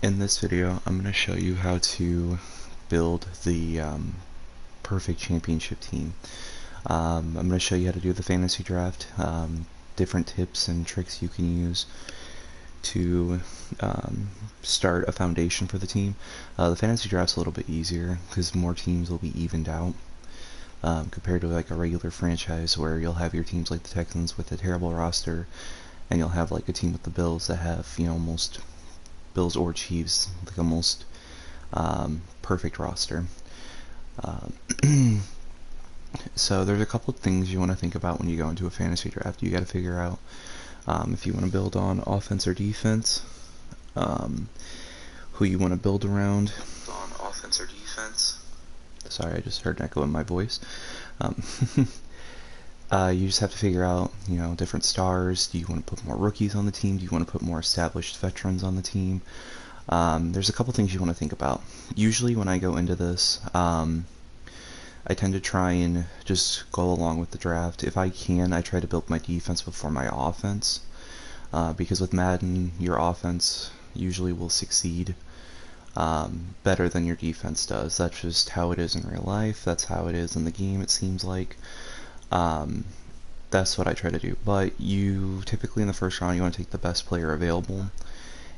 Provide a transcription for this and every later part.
In this video, I'm going to show you how to build the perfect championship team. I'm going to show you how to do the fantasy draft, different tips and tricks you can use to start a foundation for the team. The fantasy draft's a little bit easier because more teams will be evened out compared to like a regular franchise where you'll have your teams like the Texans with a terrible roster, and you'll have like a team with the Bills that have, you know, almost Bills or Chiefs, like almost perfect roster. So there's a couple of things you want to think about when you go into a fantasy draft. You got to figure out if you want to build on offense or defense, who you want to build around on offense or defense. Sorry, I just heard an echo in my voice. You just have to figure out, you know, different stars. Do you want to put more rookies on the team? Do you want to put more established veterans on the team? There's a couple things you want to think about. Usually when I go into this, I tend to try and just go along with the draft. If I can, I try to build my defense before my offense, because with Madden, your offense usually will succeed better than your defense does. That's just how it is in real life. That's how it is in the game, it seems like. That's what I try to do. But you typically in the first round, you want to take the best player available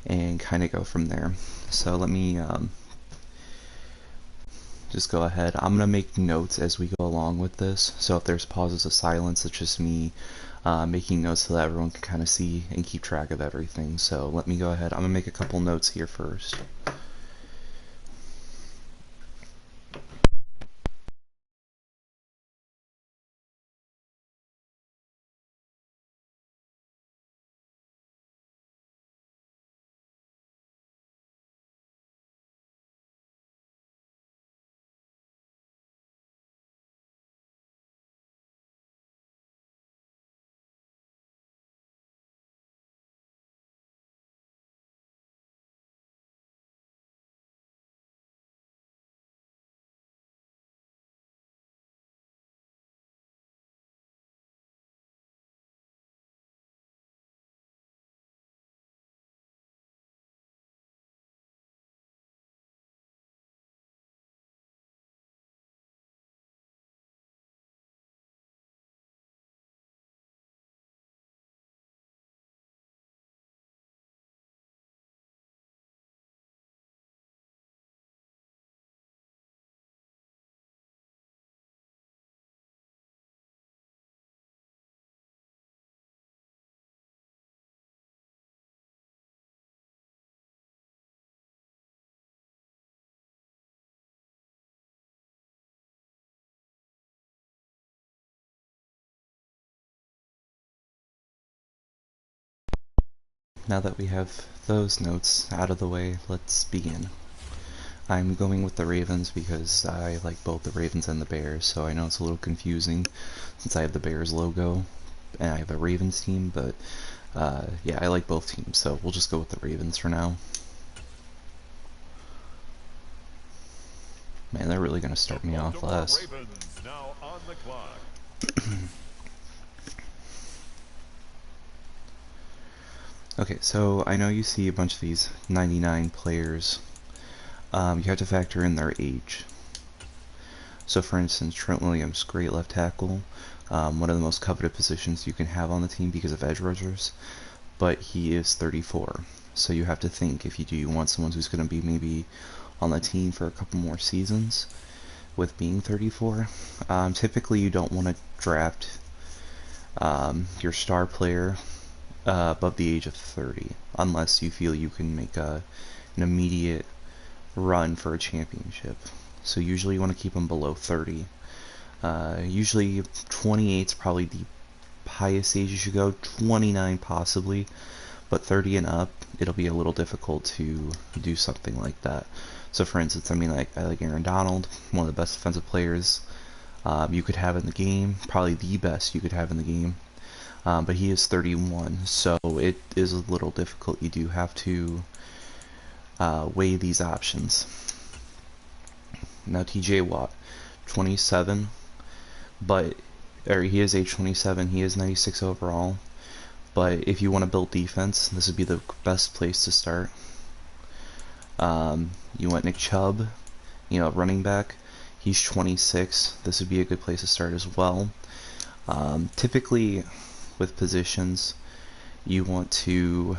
and kind of go from there. So let me just go ahead. I'm going to make notes as we go along with this. So if there's pauses of silence, it's just me making notes so that everyone can kind of see and keep track of everything. So let me go ahead. I'm going to make a couple notes here first. Now that we have those notes out of the way, let's begin. I'm going with the Ravens because I like both the Ravens and the Bears, so I know it's a little confusing since I have the Bears logo and I have a Ravens team, but yeah, I like both teams, so we'll just go with the Ravens for now. Man, they're really going to start me off last. Okay, so I know you see a bunch of these 99 players. You have to factor in their age. So for instance, Trent Williams, great left tackle, one of the most coveted positions you can have on the team because of edge rushers, but he is 34. So you have to think, if you want someone who's going to be maybe on the team for a couple more seasons with being 34. Typically you don't want to draft your star player above the age of 30 unless you feel you can make an immediate run for a championship. So usually you want to keep them below 30. Usually 28 is probably the highest age you should go, 29 possibly, but 30 and up, it'll be a little difficult to do something like that. So for instance, I mean, like, I like Aaron Donald, one of the best defensive players you could have in the game, probably the best you could have in the game, but he is 31, so it is a little difficult. You do have to weigh these options. Now TJ Watt, 27, but he is age 27, he is 96 overall, but if you want to build defense, this would be the best place to start. You want Nick Chubb, running back. He's 26. This would be a good place to start as well. Typically, with positions, you want to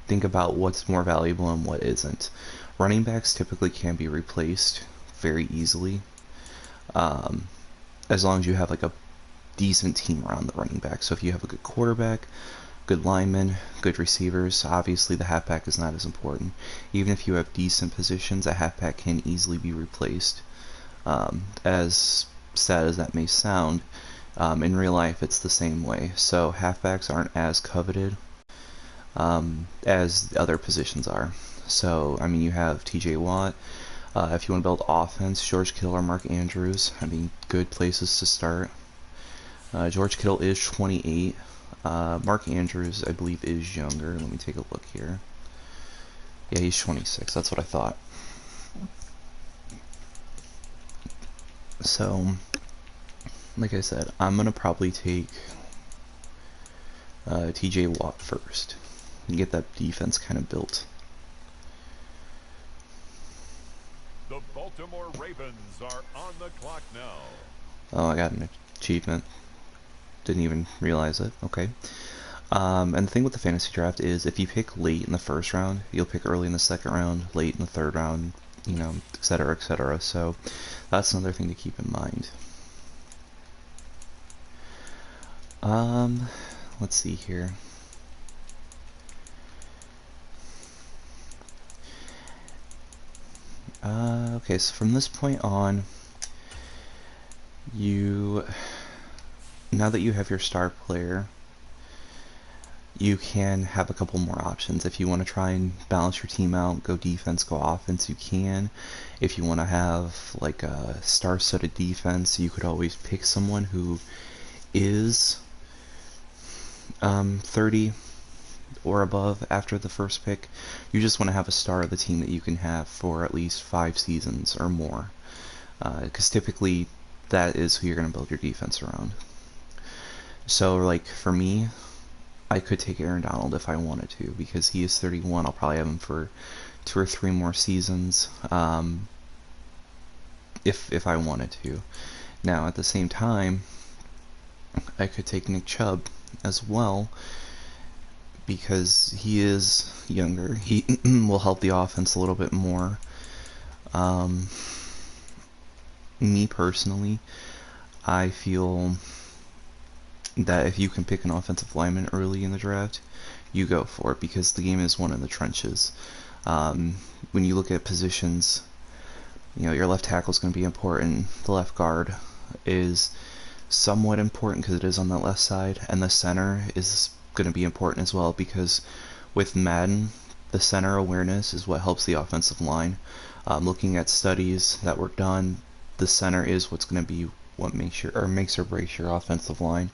think about what's more valuable and what isn't. Running backs typically can be replaced very easily, as long as you have like a decent team around the running back. So if you have a good quarterback, good linemen, good receivers, obviously the halfback is not as important. Even if you have decent positions, a halfback can easily be replaced. As sad as that may sound, in real life it's the same way. So halfbacks aren't as coveted as other positions are. So, I mean, you have TJ Watt. If you want to build offense, George Kittle or Mark Andrews. I mean, good places to start. George Kittle is 28. Mark Andrews, I believe, is younger. Let me take a look here. Yeah, he's 26. That's what I thought. So, like I said, I'm going to probably take TJ Watt first and get that defense kind of built. The Baltimore Ravens are on the clock now. Oh, I got an achievement. Didn't even realize it. Okay. And the thing with the fantasy draft is if you pick late in the first round, you'll pick early in the second round, late in the third round, etc., etc. So that's another thing to keep in mind. Let's see here. Okay, so from this point on, now that you have your star player, you can have a couple more options. If you want to try and balance your team out, go defense, go offense, you can. If you want to have like a star-studded defense, you could always pick someone who is 30 or above after the first pick. You just want to have a star of the team that you can have for at least 5 seasons or more, because typically that is who you're going to build your defense around. So like for me, I could take Aaron Donald if I wanted to, because he is 31. I'll probably have him for 2 or 3 more seasons, if I wanted to. Now at the same time, I could take Nick Chubb as well, because he is younger. He will help the offense a little bit more. Me personally, I feel that if you can pick an offensive lineman early in the draft, you go for it, because the game is won in the trenches. When you look at positions, your left tackle is going to be important. The left guard is somewhat important because it is on the left side, and the center is going to be important as well, because with Madden, the center awareness is what helps the offensive line. Looking at studies that were done, the center is what's going to be what makes or breaks your offensive line.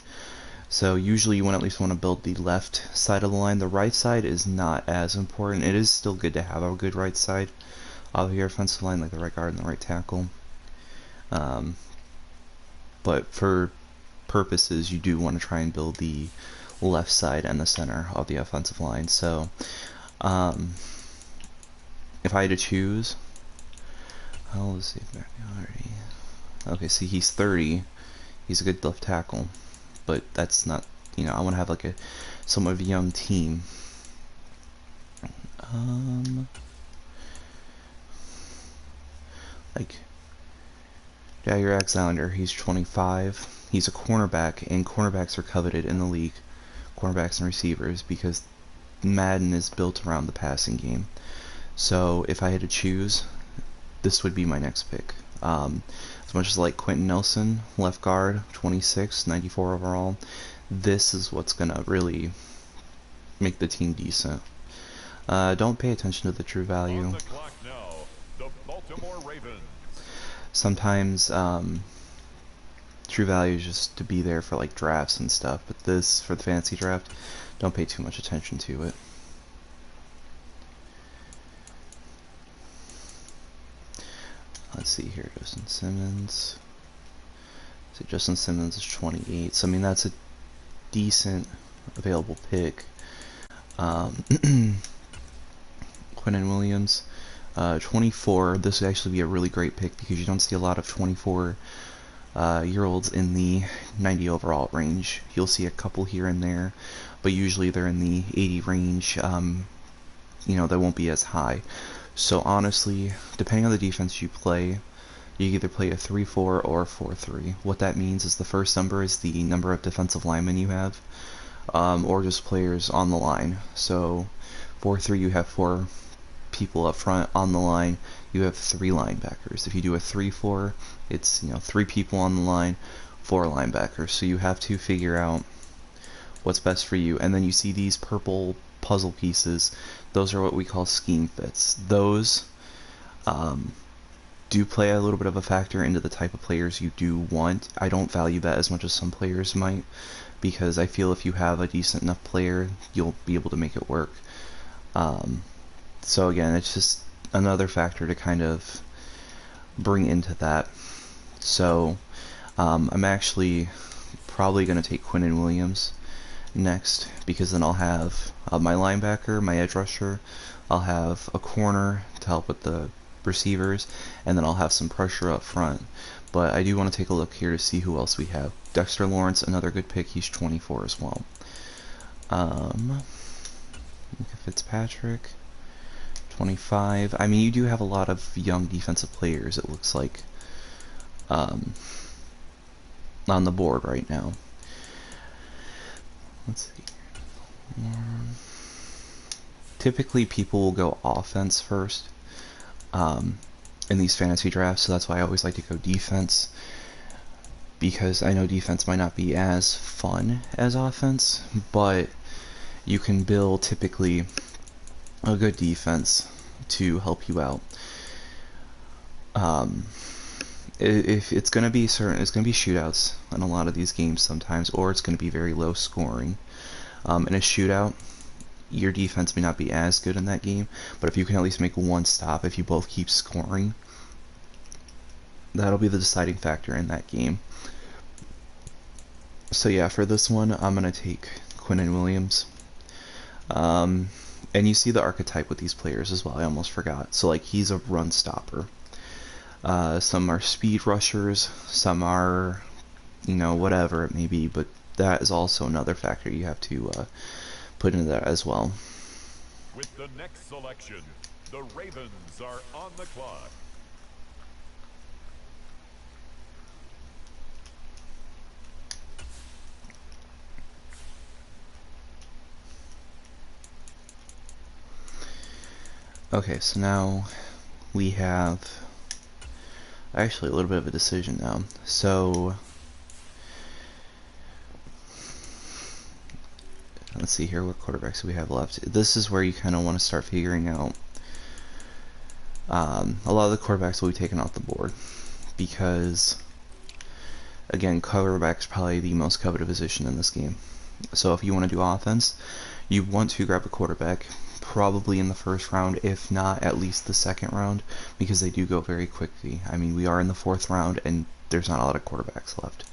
So usually you at least want to build the left side of the line. The right side is not as important. It is still good to have a good right side of your offensive line, like the right guard and the right tackle. But for purposes, you do want to try and build the left side and the center of the offensive line. So if I had to choose, let's see if already. Okay, see, he's 30. He's a good left tackle, but that's not, I want to have like a somewhat of a young team. Like Jair Alexander, he's 25. He's a cornerback, and cornerbacks are coveted in the league, cornerbacks and receivers, because Madden is built around the passing game. So if I had to choose, this would be my next pick. As much as like Quentin Nelson, left guard, 26, 94 overall, this is what's gonna really make the team decent. Don't pay attention to the true value. On the clock now, the Baltimore Ravens. Sometimes true value is just to be there for like drafts and stuff, but this, for the fantasy draft, don't pay too much attention to it. Let's see here, Justin Simmons. So Justin Simmons is 28, so I mean that's a decent available pick. Quentin Quinnen Williams. 24, this would actually be a really great pick because you don't see a lot of 24-year-olds in the 90 overall range. You'll see a couple here and there, but usually they're in the 80 range. You know, they won't be as high. So honestly, depending on the defense you play, you either play a 3-4 or a 4-3. What that means is the first number is the number of defensive linemen you have, or just players on the line. So 4-3, you have 4 people up front. On the line, you have 3 linebackers. If you do a 3-4, it's 3 people on the line, 4 linebackers. So you have to figure out what's best for you. And then you see these purple puzzle pieces. Those are what we call scheme fits. Those do play a little bit of a factor into the type of players you do want. I don't value that as much as some players might, because I feel if you have a decent enough player, you'll be able to make it work. So again, it's just another factor to kind of bring into that. So I'm actually probably going to take Quinnen Williams next, because then I'll have my linebacker, my edge rusher, I'll have a corner to help with the receivers, and then I'll have some pressure up front. But I do want to take a look here to see who else we have. Dexter Lawrence, another good pick. He's 24 as well. Fitzpatrick, 25. I mean, you do have a lot of young defensive players, it looks like, on the board right now. Let's see. Typically, people will go offense first in these fantasy drafts, so that's why I always like to go defense, because I know defense might not be as fun as offense, but you can build typically a good defense to help you out. If it's going to be it's going to be shootouts in a lot of these games sometimes, or it's going to be very low scoring. In a shootout, your defense may not be as good in that game, but if you can at least make one stop, if you both keep scoring, that'll be the deciding factor in that game. So yeah, for this one, I'm going to take Quinnen Williams. And you see the archetype with these players as well, I almost forgot. So like, he's a run stopper. Some are speed rushers, some are, whatever it may be, but that is also another factor you have to put into that as well. With the next selection, the Ravens are on the clock. Okay, so now we have actually a little bit of a decision now. So let's see here, what quarterbacks do we have left. This is where you kind of want to start figuring out a lot of the quarterbacks will be taken off the board, because again, quarterback is probably the most coveted position in this game. So if you want to do offense, you want to grab a quarterback probably in the first round, if not at least the second round, because they do go very quickly. I mean, we are in the 4th round and there's not a lot of quarterbacks left,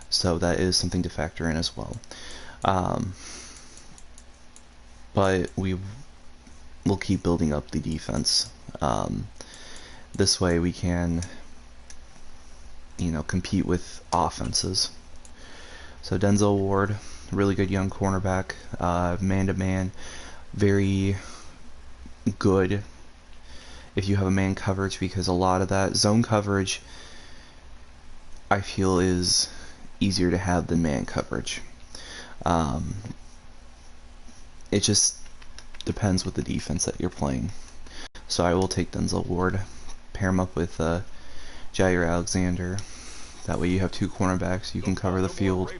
so that is something to factor in as well. But we will keep building up the defense. This way we can compete with offenses. So Denzel Ward, really good young cornerback, man-to-man, very good if you have a man coverage, because a lot of that zone coverage I feel is easier to have than man coverage. It just depends with the defense that you're playing. So I will take Denzel Ward, pair him up with Jair Alexander. That way you have 2 cornerbacks, you can cover the field.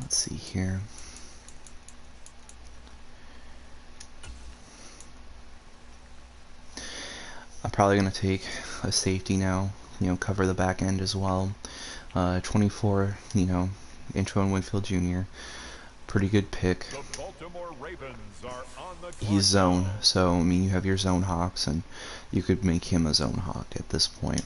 Let's see here. I'm probably going to take a safety now, cover the back end as well. 24, Antoine Winfield Jr., pretty good pick. He's zone, so I mean, you have your zone hawks, and you could make him a zone hawk at this point.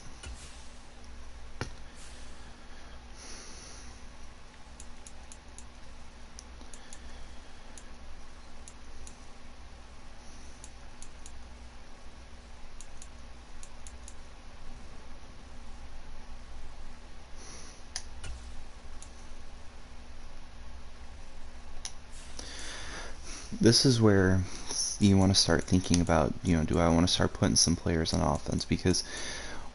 this is where you want to start thinking about, do I want to start putting some players on offense? Because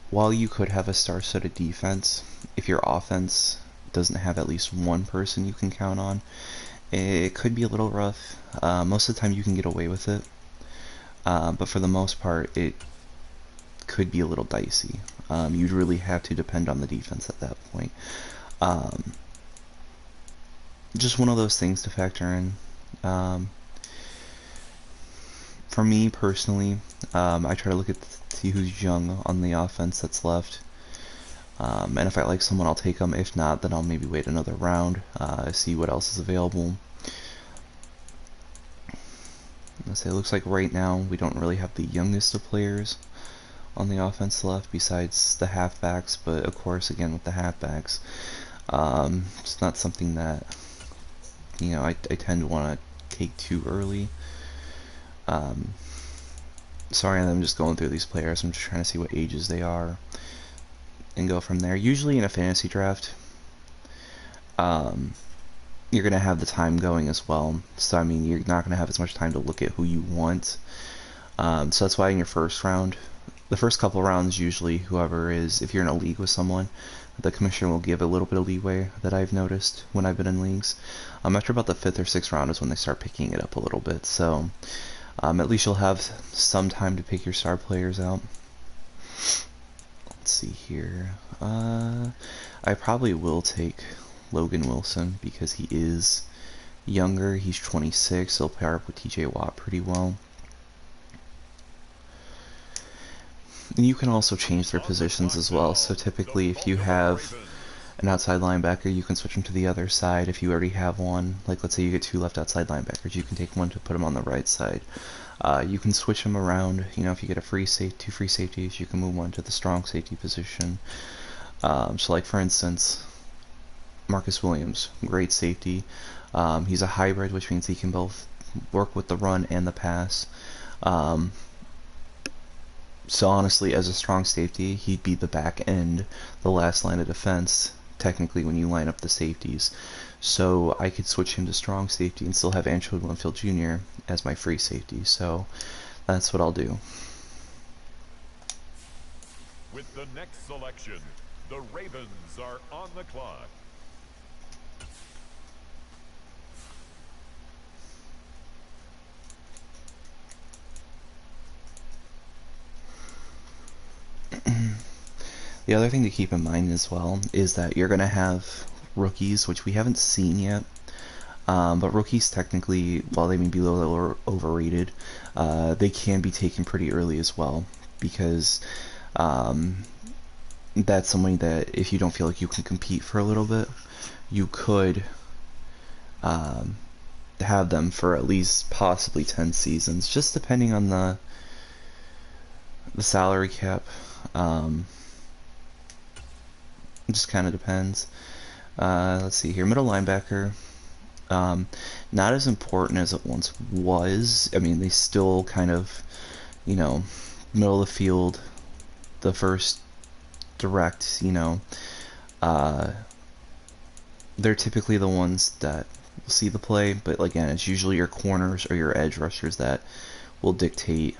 while you could have a star-studded defense, if your offense doesn't have at least one person you can count on, it could be a little rough. Most of the time you can get away with it, but for the most part, it could be a little dicey. You'd really have to depend on the defense at that point. Um, just one of those things to factor in. Um, for me personally, I try to look at see who's young on the offense that's left. And if I like someone, I'll take them. If not, then I'll maybe wait another round, see what else is available. Let's say it looks like right now we don't really have the youngest of players on the offense left besides the halfbacks, but of course, again, with the halfbacks, it's not something that, I tend to want to take too early. Sorry, I'm just going through these players. I'm just trying to see what ages they are and go from there. Usually in a fantasy draft, you're going to have the time going as well. So, I mean, you're not going to have as much time to look at who you want. So that's why in your first round, the first couple rounds, usually whoever is, if you're in a league with someone, the commissioner will give a little bit of leeway that I've noticed when I've been in leagues. After about the 5th or 6th round is when they start picking it up a little bit. So at least you'll have some time to pick your star players out. Let's see here. I probably will take Logan Wilson because he is younger. He's 26. So he'll pair up with TJ Watt pretty well. And you can also change their positions as well. So typically, if you have an outside linebacker, you can switch him to the other side. If you already have one, like let's say you get 2 left outside linebackers, you can take one to put him on the right side. You can switch them around. If you get a 2 free safeties, you can move one to the strong safety position. So like for instance, Marcus Williams, great safety. He's a hybrid, which means he can both work with the run and the pass. So honestly, as a strong safety, he'd be the back end, the last line of defense, technically, when you line up the safeties. So I could switch him to strong safety and still have Antoine Winfield Jr. as my free safety. So that's what I'll do. With the next selection, the Ravens are on the clock. The other thing to keep in mind as well is that you're going to have rookies, which we haven't seen yet. But rookies technically, while they may be a little overrated, they can be taken pretty early as well, because that's somebody that if you don't feel like you can compete for a little bit, you could have them for at least possibly 10 seasons, just depending on the salary cap. It just kind of depends. Let's see here. Middle linebacker. Not as important as it once was. I mean, they still kind of, middle of the field, the first direct, they're typically the ones that will see the play, but again, it's usually your corners or your edge rushers that will dictate,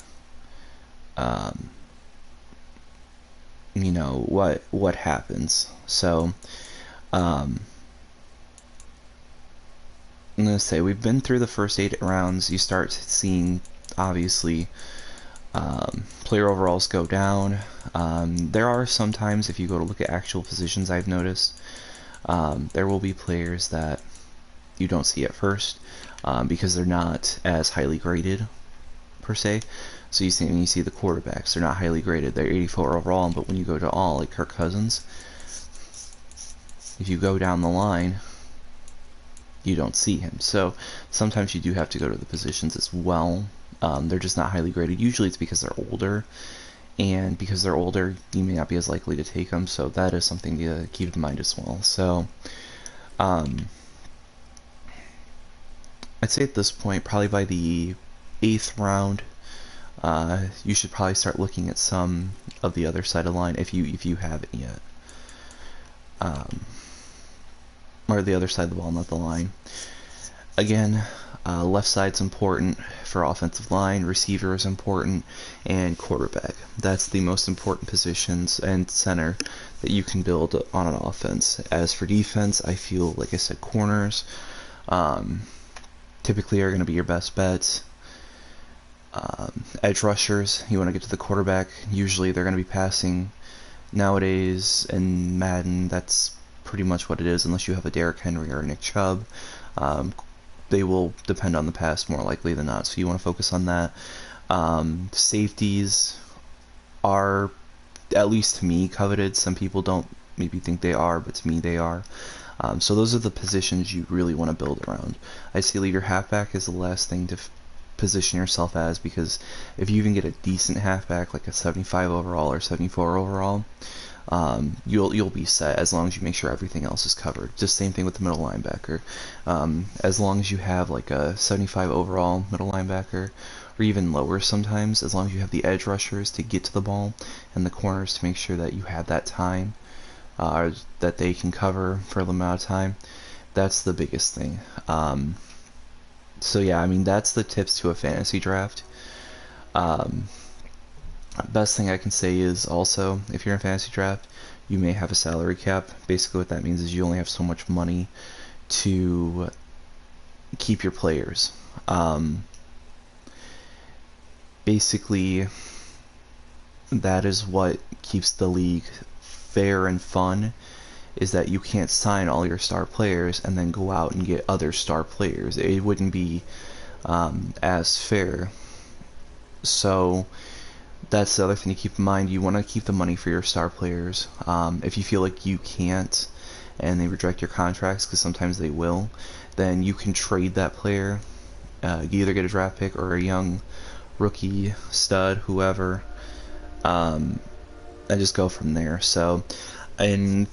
what happens. So, I'm gonna say we've been through the first 8 rounds. You start seeing, obviously, player overalls go down. There are sometimes, if you go to look at actual positions, I've noticed, there will be players that you don't see at first, because they're not as highly graded, per se. So when you see the quarterbacks, they're not highly graded. They're 84 overall, but when you go to all, like Kirk Cousins, if you go down the line, you don't see him. So sometimes you do have to go to the positions as well. They're just not highly graded. Usually it's because they're older, and because they're older, you may not be as likely to take them. So that is something to keep in mind as well. So I'd say at this point, probably by the 8th round, you should probably start looking at some of the other side of the line if you haven't yet. Or the other side of the ball, not the line. Again, left side's important for offensive line, receiver is important, and quarterback. That's the most important positions, and center that you can build on an offense. As for defense, I feel, like I said, corners um, typically are going to be your best bets. Edge rushers, you want to get to the quarterback. Usually they're going to be passing. Nowadays in Madden, that's pretty much what it is, unless you have a Derrick Henry or a Nick Chubb. Um, they will depend on the pass more likely than not, so you want to focus on that. Safeties are, at least to me, coveted. Some people don't maybe think they are, but to me they are. So those are the positions you really want to build around. I say leave your halfback as the last thing to position yourself as, because if you even get a decent halfback, like a 75 overall or 74 overall, you'll be set as long as you make sure everything else is covered. Just same thing with the middle linebacker. As long as you have like a 75 overall middle linebacker, or even lower sometimes, as long as you have the edge rushers to get to the ball and the corners to make sure that you have that time, that they can cover for a limited amount of time, that's the biggest thing. So yeah, I mean, that's the tips to a fantasy draft. Um, Best thing I can say is also, if you're in a fantasy draft, you may have a salary cap. Basically what that means is you only have so much money to keep your players. Basically, that is what keeps the league fair and fun, is that you can't sign all your star players and then go out and get other star players. It wouldn't be as fair. So that's the other thing to keep in mind. You want to keep the money for your star players. If you feel like you can't and they reject your contracts, because sometimes they will, then you can trade that player. You either get a draft pick or a young rookie, stud, whoever, and just go from there. So in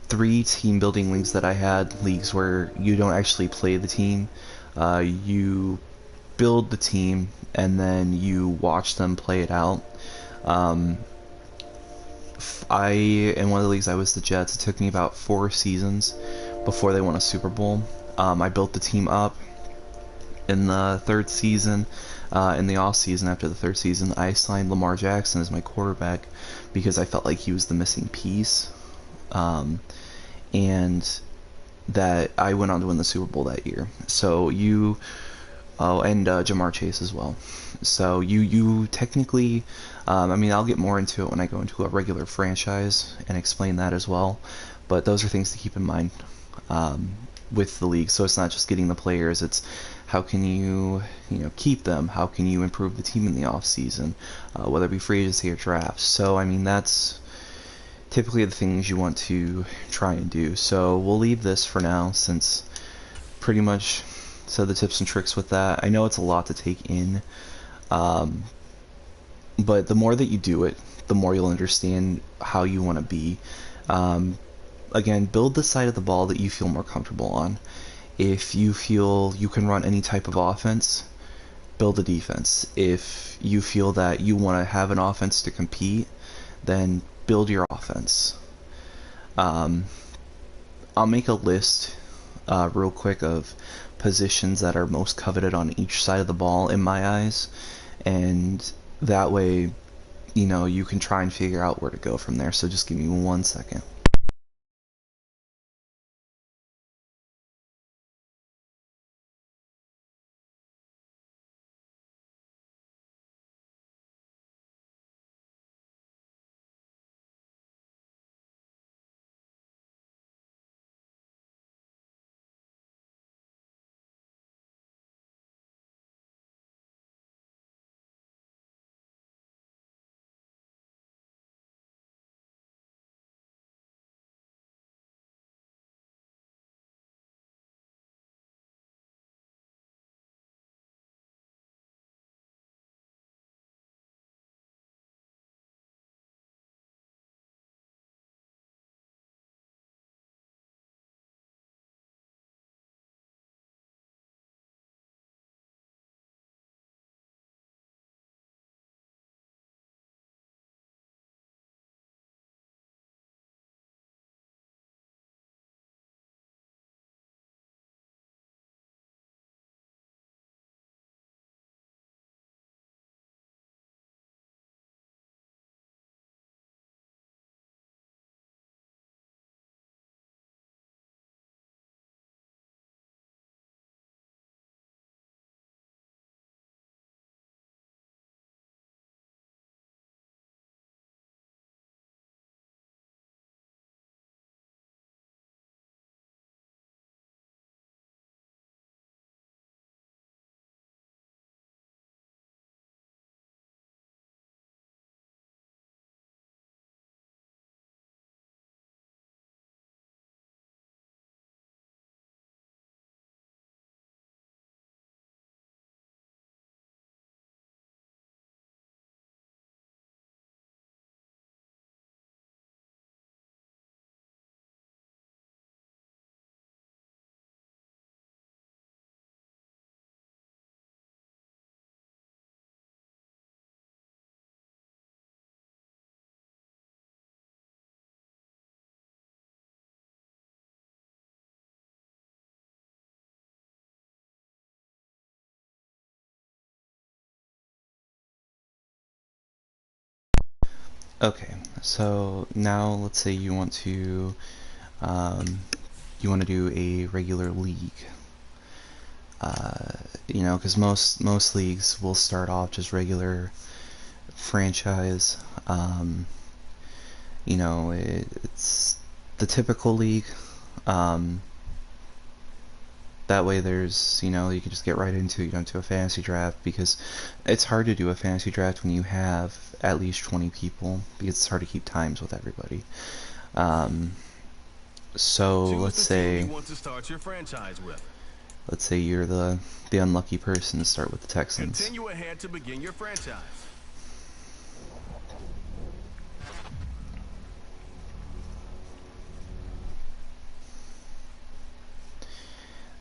3 team building leagues that I had, leagues where you don't actually play the team, you build the team and then you watch them play it out. Um, in one of the leagues I was the Jets. It took me about 4 seasons before they won a Super Bowl. I built the team up in the 3rd season. In the off season after the 3rd season, I signed Lamar Jackson as my quarterback because I felt like he was the missing piece, and that I went on to win the Super Bowl that year. So you Oh, and Jamar Chase as well. So you technically, I mean, I'll get more into it when I go into a regular franchise and explain that as well. But those are things to keep in mind um, with the league. So it's not just getting the players; it's how can you keep them? How can you improve the team in the off season, whether it be free agency or drafts. So I mean, that's typically the things you want to try and do. So we'll leave this for now, since pretty much said the tips and tricks with that. I know it's a lot to take in, um, but the more that you do it, the more you'll understand how you want to be. Um, Again, build the side of the ball that you feel more comfortable on. If you feel you can run any type of offense, build a defense. If you feel that you want to have an offense to compete, then build your offense. Um, I'll make a list real quick of positions that are most coveted on each side of the ball in my eyes, and that way, you can try and figure out where to go from there. So just give me 1 second. Okay, so now let's say um, you want to do a regular league. Because most leagues will start off just regular franchise. It's the typical league. Um, that way you can just get right into, a fantasy draft, because it's hard to do a fantasy draft when you have at least 20 people, because it's hard to keep times with everybody. Um, so Choose the team you want to start your franchise with. let's say you're the unlucky person to start with the Texans. Continue ahead to begin your franchise.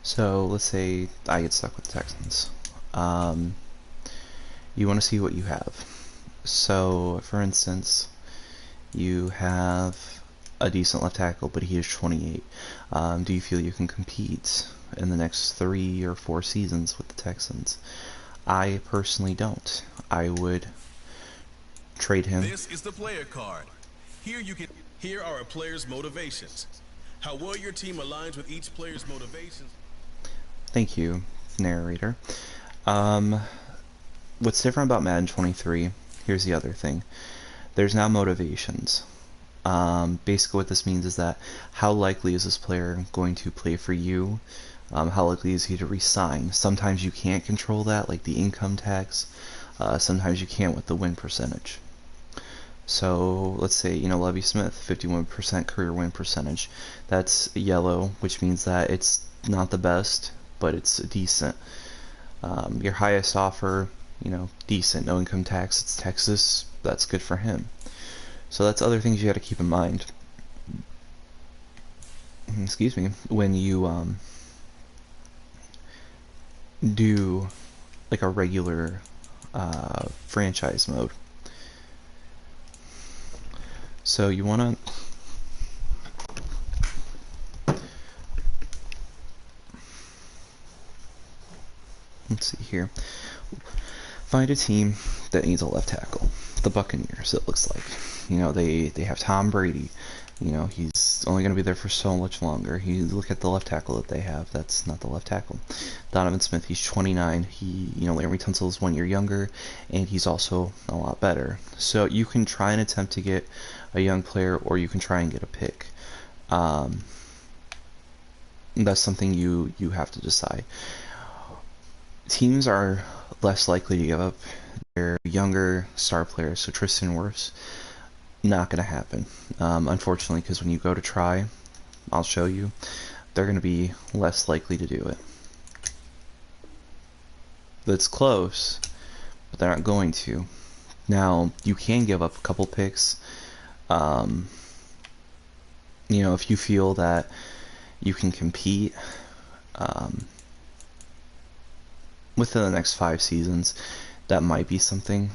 So let's say I get stuck with the Texans. Um, you want to see what you have. So, for instance, you have a decent left tackle, but he is 28. Do you feel you can compete in the next 3 or 4 seasons with the Texans? I personally don't. I would trade him. This is the player card. Here are a player's motivations. How well your team aligns with each player's motivations. Thank you, narrator. What's different about Madden 23? Here's the other thing. There's now motivations. Basically what this means is that how likely is this player going to play for you? How likely is he to resign? Sometimes you can't control that, like the income tax. Sometimes you can't with the win percentage. So let's say, Lovie Smith, 51% career win percentage. That's yellow, which means that it's not the best, but it's decent. Your highest offer, decent, no income tax, it's Texas, that's good for him. So that's other things you got to keep in mind. Excuse me, when you do like a regular franchise mode. So you want to, let's see here, find a team that needs a left tackle. The Buccaneers, it looks like. They have Tom Brady. He's only going to be there for so much longer. You look at the left tackle that they have. That's not the left tackle. Donovan Smith, he's 29. Larry Tunsil is 1 year younger, and he's also a lot better. So you can try and attempt to get a young player, or you can try and get a pick. That's something you have to decide. Teams are less likely to give up their younger star players, so Tristan Wirfs, not going to happen, unfortunately, because when you go to try, I'll show you, they're going to be less likely to do it. That's close, but they're not going to. Now, you can give up a couple picks, if you feel that you can compete within the next 5 seasons. That might be something.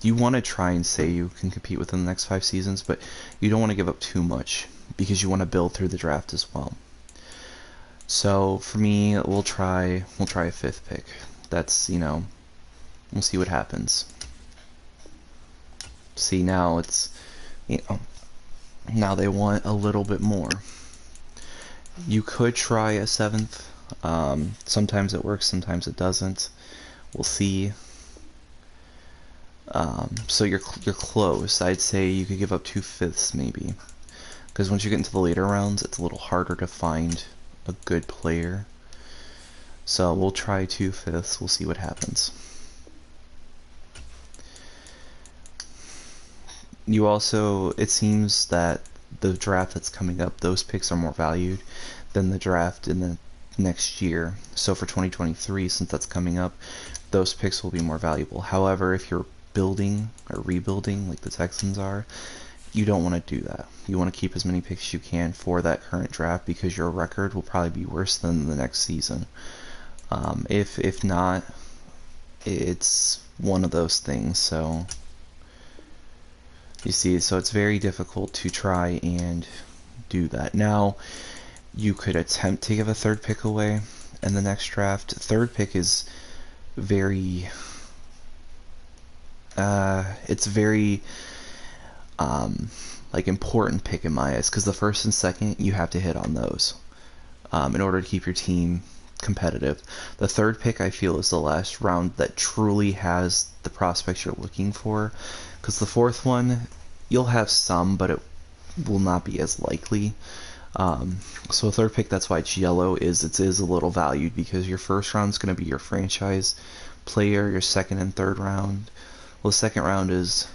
You want to try and say you can compete within the next 5 seasons, but you don't want to give up too much, because you want to build through the draft as well. So for me, we'll try a 5th pick. That's, we'll see what happens. See, now it's, now they want a little bit more. You could try a 7th. Sometimes it works, sometimes it doesn't. We'll see. So you're close. I'd say you could give up 2 5ths maybe, because once you get into the later rounds, it's a little harder to find a good player. So we'll try 2 5ths. We'll see what happens. You also, it seems that the draft that's coming up, those picks are more valued than the draft in the next year. So for 2023, since that's coming up, those picks will be more valuable. However, if you're building or rebuilding like the Texans are, you don't want to do that. You want to keep as many picks as you can for that current draft, because your record will probably be worse than the next season. If not, it's one of those things. So you see, so it's very difficult to try and do that. Now, you could attempt to give a 3rd pick away in the next draft. 3rd pick is very, it's very like important pick in my eyes, because the first and second you have to hit on those in order to keep your team competitive. The third pick I feel is the last round that truly has the prospects you're looking for, because the fourth one you'll have some, but it will not be as likely. So a third pick, that's why it's yellow, is it is a little valued, because your first round is going to be your franchise player, your second and third round. Well, the second round is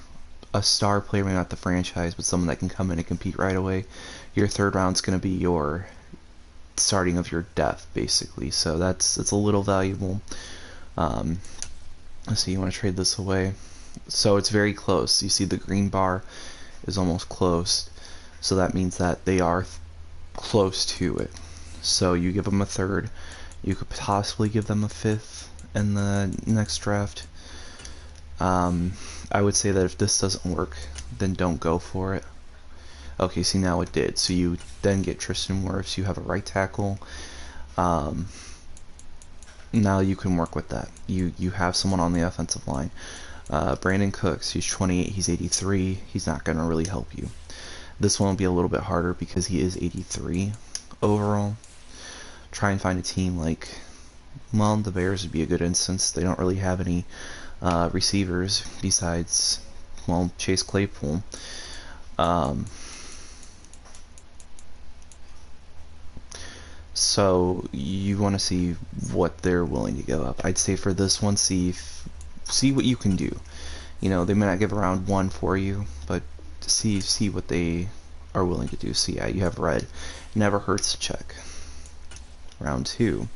a star player, maybe not the franchise, but someone that can come in and compete right away. Your third round is going to be your starting of your depth, basically. So it's a little valuable. Let's see, you want to trade this away. So it's very close. You see the green bar is almost closed. So that means that they are close to it. So you give them a third. You could possibly give them a fifth in the next draft. I would say that if this doesn't work, then don't go for it. Okay, see, now it did. So you then get Tristan Wirfs. You have a right tackle. Now you can work with that. You have someone on the offensive line. Brandon Cooks, he's 28, he's 83. He's not going to really help you. This one will be a little bit harder because he is 83 overall. Try and find a team like, well, the Bears would be a good instance. They don't really have any receivers besides, well, Chase Claypool. So you want to see what they're willing to go up. I'd say for this one, see what you can do. You know, they may not give a round one for you, but see what they are willing to do. So yeah, you have red. Never hurts to check. Round two.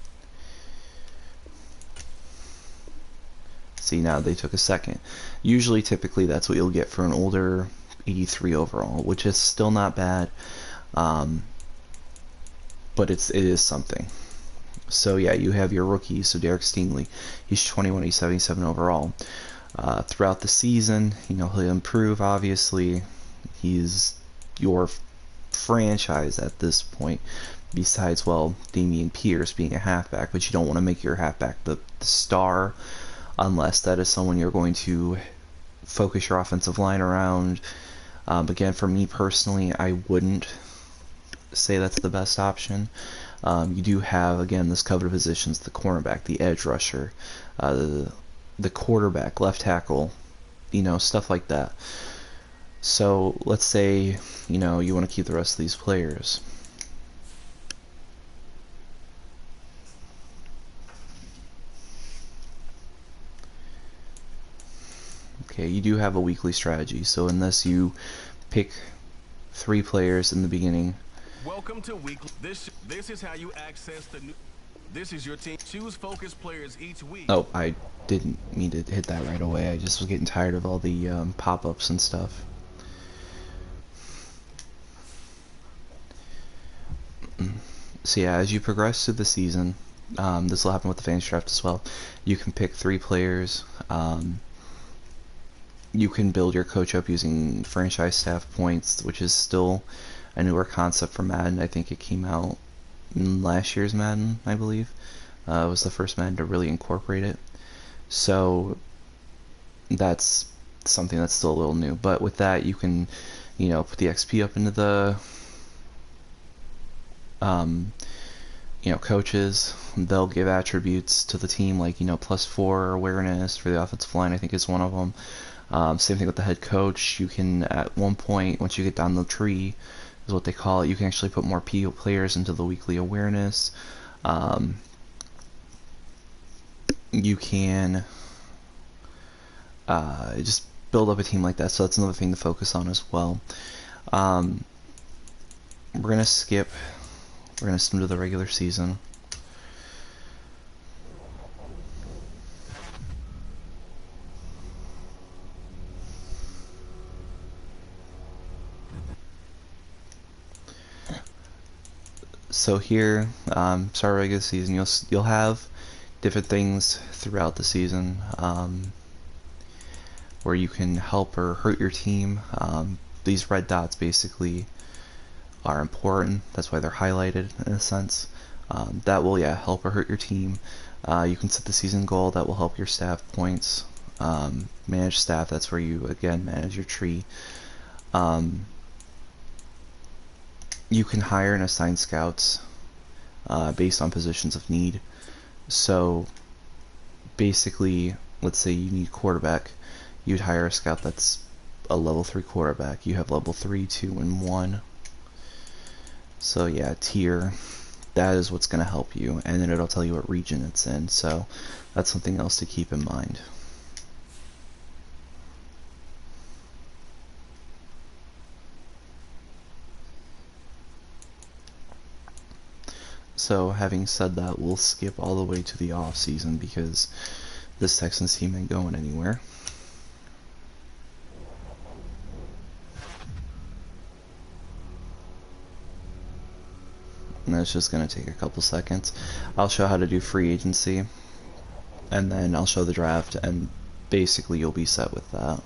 See, now they took a second. Usually, typically, that's what you'll get for an older 83 overall, which is still not bad. But it is something. So yeah, you have your rookies. So Derek Stingley, he's 21, he's 77 overall. Throughout the season, you know, he'll improve. Obviously, he's your franchise at this point. Besides, well, Damian Pierce being a halfback, but you don't want to make your halfback the star unless that is someone you're going to focus your offensive line around. Again, for me personally, I wouldn't say that's the best option. You do have, again, this coveted positions: the cornerback, the edge rusher, the quarterback, left tackle, you know, stuff like that. So let's say, you know, you want to keep the rest of these players. Okay, you do have a weekly strategy. So in this, you pick 3 players in the beginning. Welcome to weekly. This is how you access the new. This is your team. Choose focus players each week. Oh, I didn't mean to hit that right away. I just was getting tired of all the pop-ups and stuff. So yeah, as you progress through the season, this will happen with the fans draft as well. You can pick 3 players. You can build your coach up using franchise staff points, which is still a newer concept for Madden. I think it came out in last year's Madden, I believe. It was the first Madden to really incorporate it. So that's something that's still a little new. But with that, you can, you know, put the XP up into the, you know, coaches. They'll give attributes to the team, like, you know, +4 awareness for the offensive line, I think is one of them. Same thing with the head coach. You can, at one point, once you get down the tree, is what they call it, you can actually put more players into the weekly awareness. You can just build up a team like that, so that's another thing to focus on as well. We're going to skip to the regular season. So here, start regular season. You'll have different things throughout the season where you can help or hurt your team. These red dots basically are important. That's why they're highlighted in a sense. That will, yeah, help or hurt your team. You can set the season goal. That will help your staff points. Manage staff. That's where you, again, manage your tree. Um, you can hire and assign scouts based on positions of need. So basically, let's say you need quarterback, you'd hire a scout that's a level 3 quarterback. You have level 3, 2, and 1. So yeah, tier. That is what's going to help you, and then it'll tell you what region it's in. So that's something else to keep in mind. So having said that, we'll skip all the way to the off season because this Texans team ain't going anywhere. And it's just going to take a couple seconds. I'll show how to do free agency, and then I'll show the draft, and basically you'll be set with that.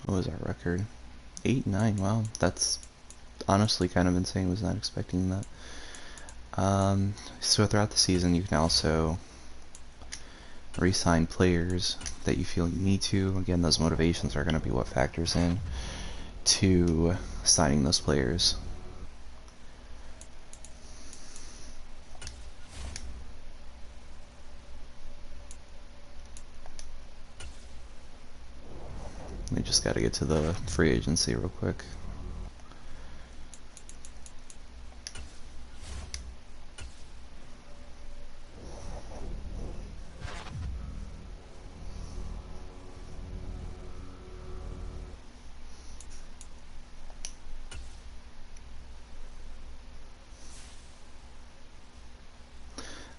What was our record? 8-9. Wow, that's honestly kind of insane. Was not expecting that. So throughout the season, you can also re-sign players that you feel you need to. Again, those motivations are going to be what factors in to signing those players. We just got to get to the free agency real quick.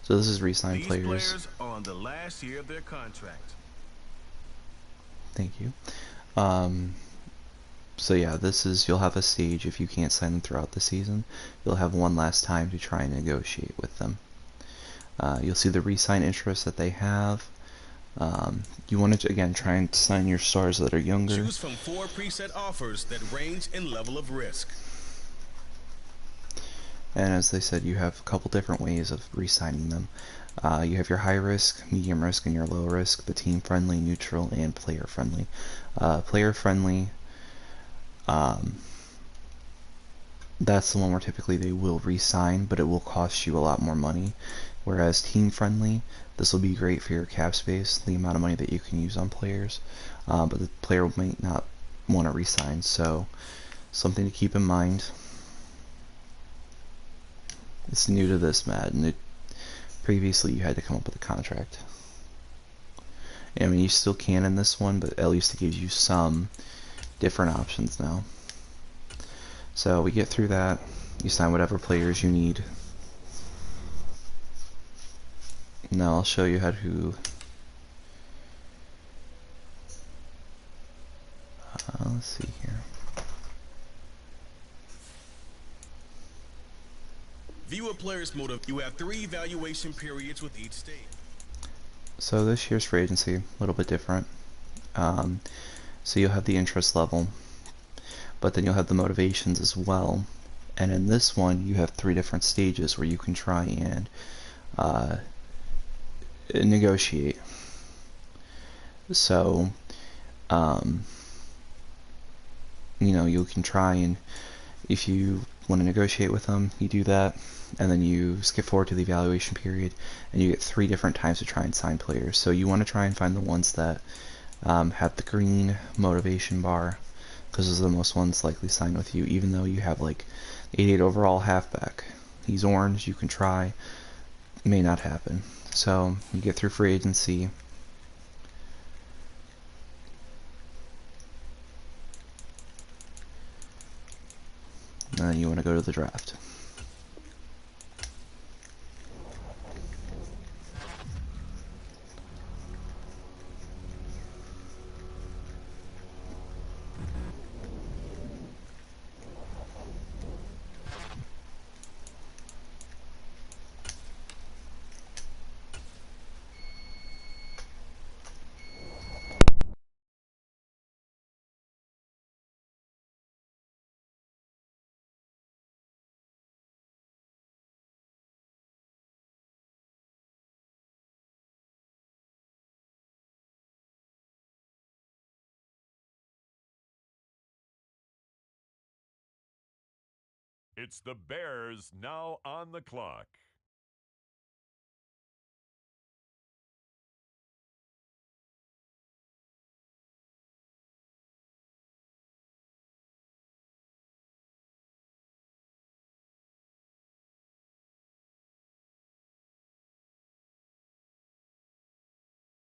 So this is re-sign These players are on the last year of their contract. Thank you. So yeah, this is, you'll have a stage if you can't sign them throughout the season. You'll have one last time to try and negotiate with them. You'll see the re-sign interest that they have. You want to, again, try and sign your stars that are younger. Choose from 4 preset offers that range in level of risk. And as they said, you have a couple different ways of re-signing them. You have your high risk, medium risk, and your low risk, the team friendly, neutral, and player friendly. Player friendly, that's the one where typically they will re-sign, but it will cost you a lot more money. Whereas team friendly, this will be great for your cap space, the amount of money that you can use on players, but the player might not want to re-sign, so something to keep in mind. It's new to this Madden. Previously you had to come up with a contract. I mean, you still can in this one, but at least it gives you some different options now. So we get through that. You sign whatever players you need. Now I'll show you how to let's see here. View a player's motive. You have 3 evaluation periods with each stage. So this year's free agency, a little bit different. So you'll have the interest level, but then you'll have the motivations as well. And in this one, you have 3 different stages where you can try and negotiate. So, you know, you can try and, if you want to negotiate with them, you do that, and then you skip forward to the evaluation period, and you get 3 different times to try and sign players. So you want to try and find the ones that have the green motivation bar, because those are the most ones likely sign with you, even though you have like 88 overall halfback. He's orange, you can try, may not happen. So you get through free agency. And then you want to go to the draft. It's the Bears now on the clock.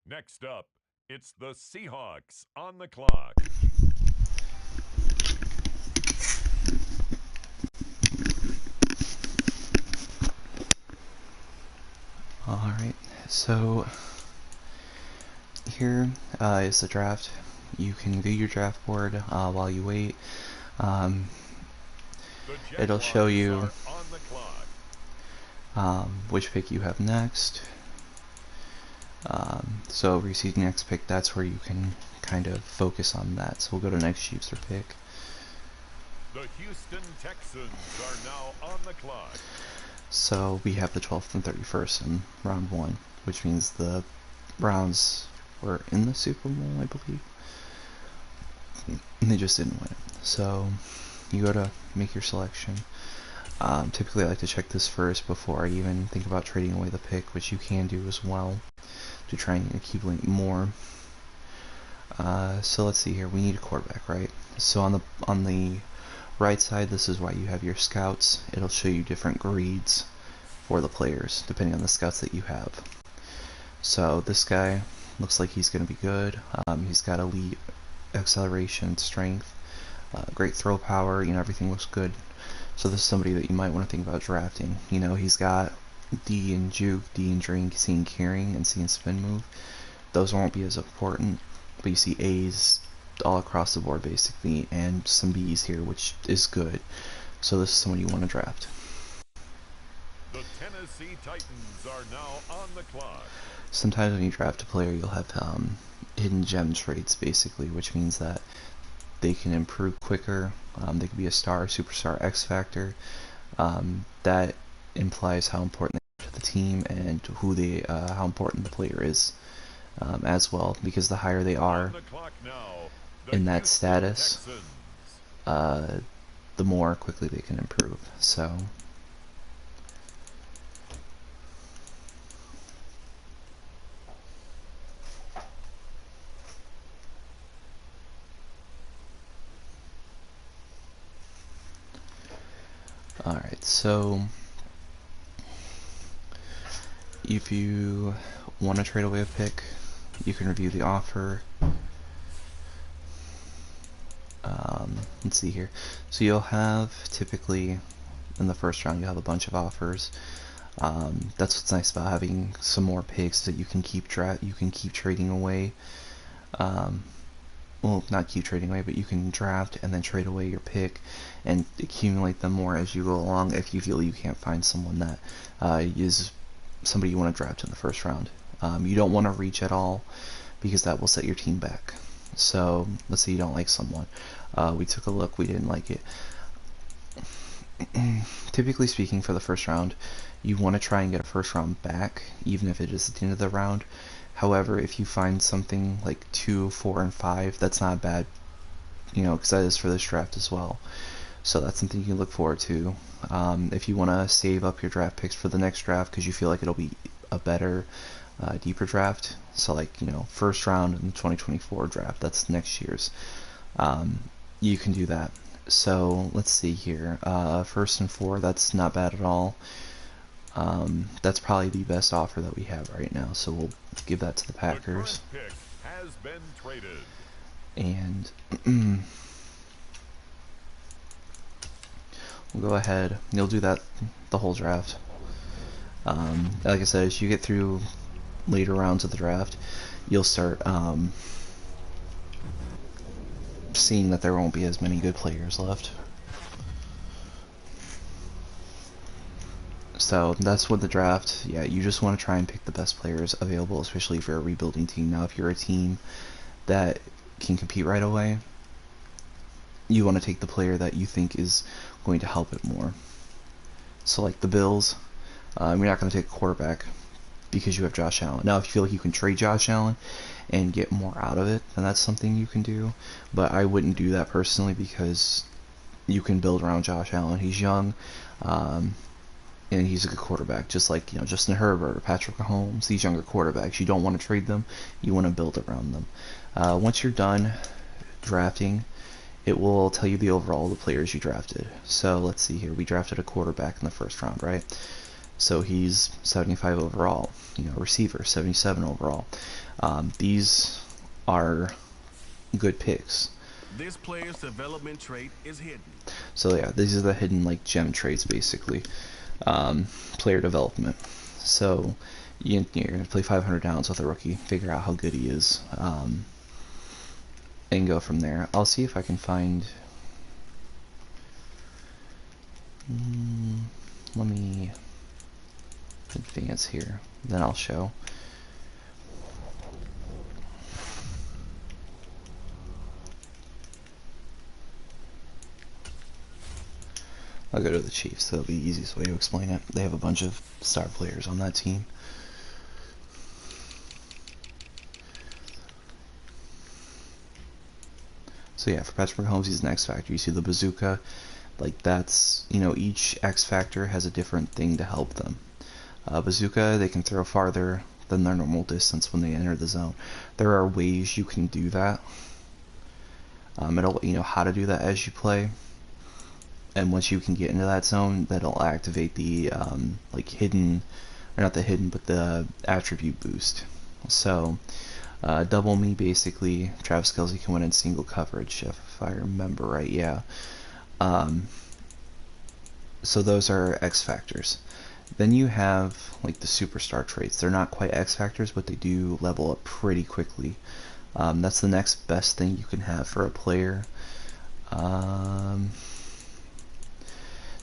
Next up, it's the Seahawks on the clock. Alright, so here is the draft. You can view your draft board while you wait. It'll show you which pick you have next. So if you see the next pick, that's where you can kind of focus on that. So we'll go to next user pick. The Houston Texans are now on the clock. So we have the 12th and 31st in round 1, which means the Browns were in the Super Bowl, I believe. And they just didn't win it. So you go to make your selection. Typically I like to check this first before I even think about trading away the pick, which you can do as well to try and accumulate more. So let's see here. We need a quarterback, right? So on the right side, this is why you have your scouts. It'll show you different grades for the players depending on the scouts that you have. So this guy looks like he's going to be good. He's got elite acceleration, strength, great throw power. Everything looks good. So this is somebody that you might want to think about drafting. He's got D and juke, D and drink, C and carrying, and C and spin move. Those won't be as important, but you see A's all across the board basically, and some B's here, which is good. So this is someone you want to draft. The Tennessee Titans are now on the clock. Sometimes when you draft a player, you'll have hidden gem traits basically, which means that they can improve quicker. They can be a star, superstar, X factor. That implies how important they are to the team and how important the player is as well, because the higher they are in that status, the more quickly they can improve. So alright, so if you want to trade away a pick, you can review the offer. Let's see here. So you'll have, typically in the first round, you'll have a bunch of offers. That's what's nice about having some more picks, that you can keep trading away. Well, not keep trading away, but you can draft and then trade away your pick and accumulate them more as you go along if you feel you can't find someone that is somebody you want to draft in the first round. You don't want to reach at all, because that will set your team back. So let's say you don't like someone. We took a look, we didn't like it. Typically speaking, for the first round, you want to try and get a first round back, even if it is at the end of the round. However, if you find something like 2, 4, and 5, that's not bad, because that is for this draft as well. So that's something you can look forward to. If you want to save up your draft picks for the next draft because you feel like it'll be a better, deeper draft, so like, first round in the 2024 draft, that's next year's, you can do that. So let's see here. 1st and 4, that's not bad at all. That's probably the best offer that we have right now, so we'll give that to the Packers. The current pick has been traded. And we'll go ahead. You'll do that the whole draft. Like I said, as you get through later rounds of the draft, you'll start seeing that there won't be as many good players left. So that's what the draft, you just want to try and pick the best players available, especially if you're a rebuilding team. Now, if you're a team that can compete right away, you want to take the player that you think is going to help it more. So like the Bills, you're not going to take a quarterback because you have Josh Allen. Now, if you feel like you can trade Josh Allen and get more out of it, then that's something you can do. But I wouldn't do that personally, because you can build around Josh Allen. He's young, and he's a good quarterback, just like Justin Herbert or Patrick Mahomes. These younger quarterbacks, you don't want to trade them, you want to build around them. Once you're done drafting, it will tell you the overall of the players you drafted. So let's see here, we drafted a quarterback in the first round, right? So he's 75 overall. Receiver 77 overall. These are good picks. This player's development trait is hidden. So yeah, these are the hidden like gem traits basically. Player development. So you're gonna play 500 downs with a rookie, figure out how good he is, and go from there. I'll see if I can find. Let me advance here, then I'll show. I'll go to the Chiefs, that'll be the easiest way to explain it. They have a bunch of star players on that team. So yeah, for Patrick Mahomes, he's an X Factor. You see the bazooka, like that's, each X Factor has a different thing to help them. Bazooka, they can throw farther than their normal distance when they enter the zone. There are ways you can do that. It'll let you know how to do that as you play. And once you can get into that zone, that'll activate the like hidden, or not the hidden, but the attribute boost. So double me basically, Travis Kelce can win in single coverage if I remember right. Yeah. So those are X factors. Then you have like the superstar traits. They're not quite X factors, but they do level up pretty quickly. That's the next best thing you can have for a player.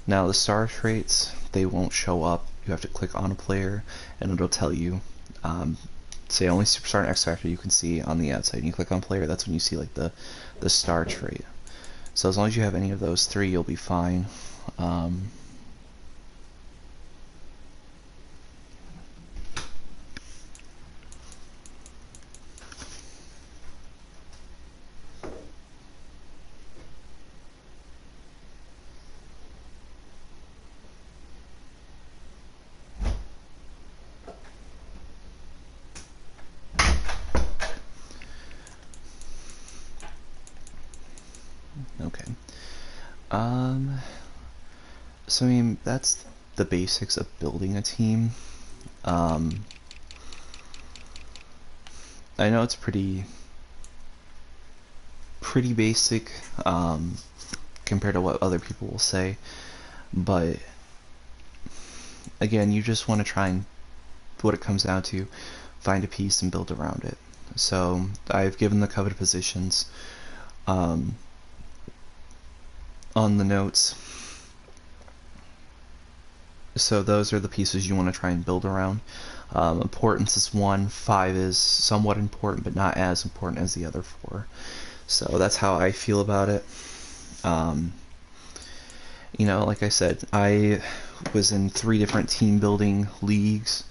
Now the star traits, they won't show up. You have to click on a player and it'll tell you, say only superstar and X factor you can see on the outside. And you click on player, that's when you see like the star trait. So as long as you have any of those three, you'll be fine. Okay. So I mean, that's the basics of building a team. I know it's pretty basic compared to what other people will say, but again, you just want to try and, what it comes down to, find a piece and build around it. So I've given the coveted positions on the notes. So those are the pieces you want to try and build around. Importance is 1, 5 is somewhat important, but not as important as the other 4. So that's how I feel about it. Like I said, I was in 3 different team building leagues.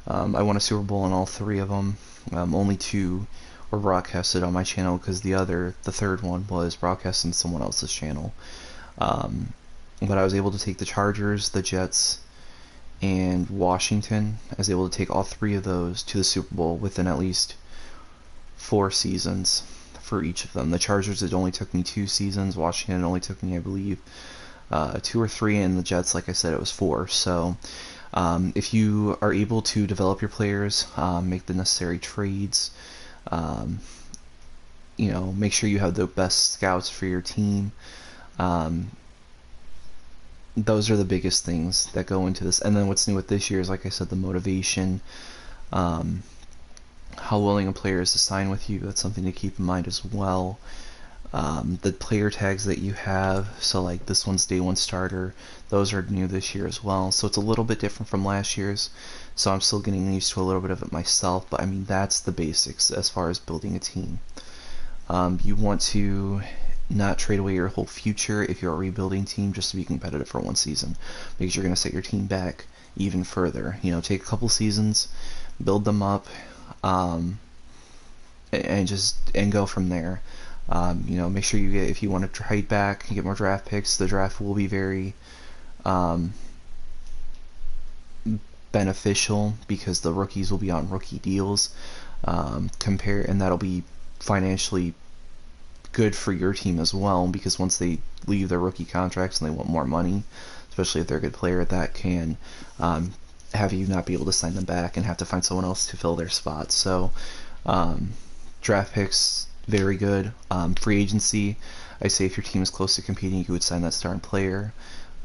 I won a Super Bowl in all 3 of them. Only 2 were broadcasted on my channel because the third one was broadcast on someone else's channel. But I was able to take the Chargers, the Jets, and Washington. I was able to take all 3 of those to the Super Bowl within at least 4 seasons for each of them. The Chargers, it only took me 2 seasons. Washington, it only took me, I believe, 2 or 3, and the Jets, like I said, it was 4. So if you are able to develop your players, make the necessary trades, make sure you have the best scouts for your team, those are the biggest things that go into this. And then what's new with this year is, like I said, the motivation, how willing a player is to sign with you. That's something to keep in mind as well. The player tags that you have, so like this one's day 1 starter, those are new this year as well. So it's a little bit different from last year's. So I'm still getting used to a little bit of it myself, but I mean, that's the basics as far as building a team. You want to not trade away your whole future if you're a rebuilding team just to be competitive for 1 season, because you're going to set your team back even further. Take a couple seasons, build them up, and go from there. You know, make sure you get, if you want to trade back and get more draft picks, the draft will be very beneficial because the rookies will be on rookie deals. And that'll be financially good for your team as well, because once they leave their rookie contracts and they want more money, especially if they're a good player, that can have you not be able to sign them back and have to find someone else to fill their spot. So draft picks, very good. Free agency, I say if your team is close to competing, you would sign that starting player.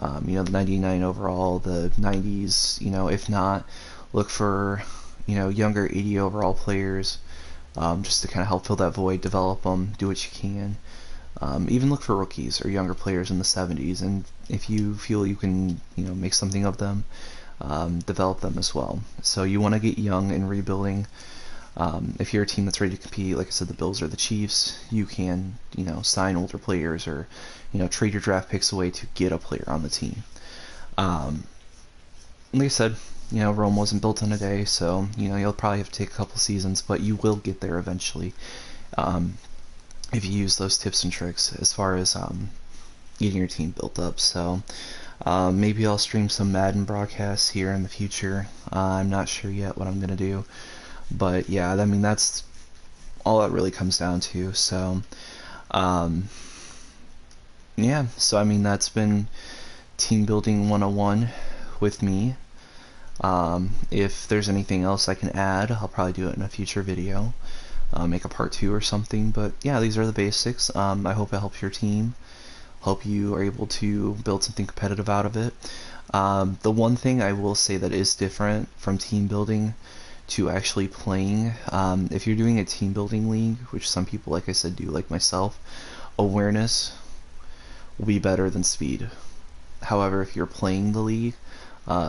You know, the 99 overall, the 90s, you know, if not, look for, you know, younger 80 overall players, just to kind of help fill that void, develop them, do what you can. Even look for rookies or younger players in the 70s, and if you feel you can, you know, make something of them, develop them as well. So you want to get young and rebuilding. If you're a team that's ready to compete, like I said, the Bills or the Chiefs, you can, you know, sign older players or, you know, trade your draft picks away to get a player on the team. Like I said, you know, Rome wasn't built in a day, so, you know, you'll probably have to take a couple seasons, but you will get there eventually, if you use those tips and tricks as far as getting your team built up. So maybe I'll stream some Madden broadcasts here in the future. I'm not sure yet what I'm going to do. But yeah, I mean, that's all it really comes down to. So, yeah, so I mean, that's been Team Building 101 with me. If there's anything else I can add, I'll probably do it in a future video. Make a part 2 or something. But yeah, these are the basics. I hope it helps your team. Hope you are able to build something competitive out of it. The one thing I will say that is different from team building to actually playing, if you're doing a team building league, which some people, like I said, do, like myself, awareness will be better than speed. However, if you're playing the league,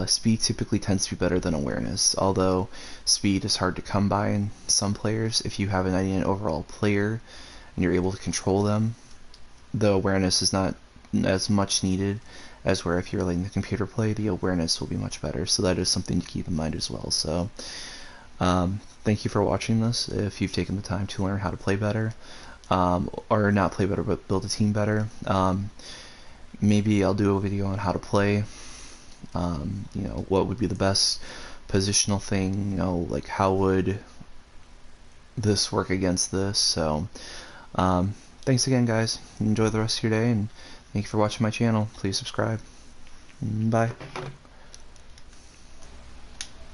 speed typically tends to be better than awareness, although speed is hard to come by in some players. If you have a 99 overall player and you're able to control them, the awareness is not as much needed as where if you're letting the computer play, the awareness will be much better. So that is something to keep in mind as well. So thank you for watching this. If you've taken the time to learn how to play better, or not play better but build a team better, maybe I'll do a video on how to play, you know, what would be the best positional thing, you know, like how would this work against this. So thanks again, guys. Enjoy the rest of your day, and thank you for watching my channel. Please subscribe. Bye.